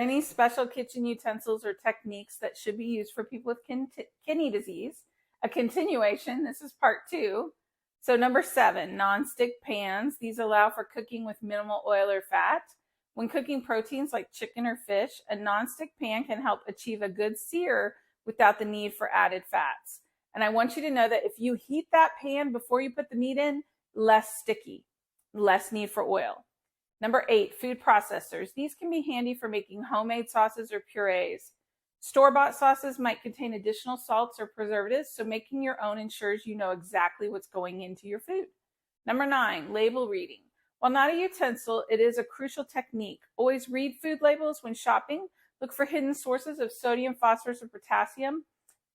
Any special kitchen utensils or techniques that should be used for people with kidney disease. A continuation, this is part 2. So number 7, non-stick pans. These allow for cooking with minimal oil or fat. When cooking proteins like chicken or fish, a non-stick pan can help achieve a good sear without the need for added fats. And I want you to know that if you heat that pan before you put the meat in, less sticky, less need for oil. Number 8, food processors. These can be handy for making homemade sauces or purees. Store-bought sauces might contain additional salts or preservatives, so making your own ensures you know exactly what's going into your food. Number 9, label reading. While not a utensil, it is a crucial technique. Always read food labels when shopping. Look for hidden sources of sodium, phosphorus, or potassium.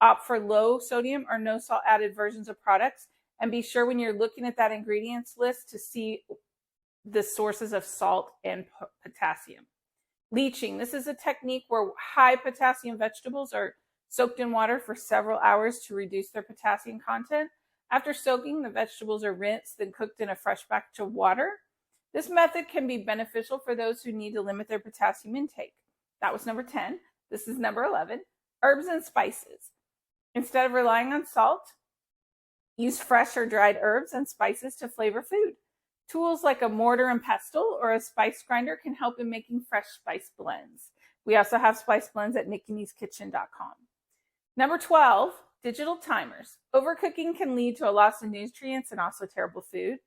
Opt for low sodium or no salt added versions of products. And be sure when you're looking at that ingredients list to see the sources of salt and potassium. Leaching. This is a technique where high potassium vegetables are soaked in water for several hours to reduce their potassium content. After soaking, the vegetables are rinsed, then cooked in a fresh batch of water. This method can be beneficial for those who need to limit their potassium intake. That was number 10. This is number 11. Herbs and spices. Instead of relying on salt, use fresh or dried herbs and spices to flavor food. Tools like a mortar and pestle or a spice grinder can help in making fresh spice blends. We also have spice blends at nickimeeskitchen.com. Number 12, digital timers. Overcooking can lead to a loss of nutrients and also terrible food.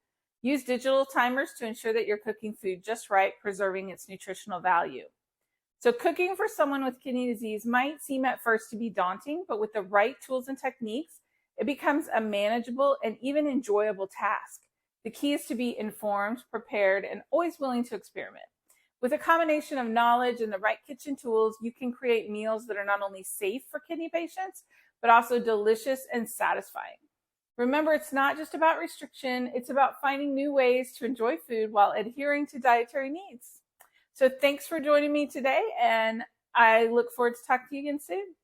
Use digital timers to ensure that you're cooking food just right, preserving its nutritional value. So cooking for someone with kidney disease might seem at first to be daunting, but with the right tools and techniques, it becomes a manageable and even enjoyable task. The key is to be informed, prepared, and always willing to experiment. With a combination of knowledge and the right kitchen tools, you can create meals that are not only safe for kidney patients, but also delicious and satisfying. Remember, it's not just about restriction, it's about finding new ways to enjoy food while adhering to dietary needs. So thanks for joining me today, and I look forward to talking to you again soon.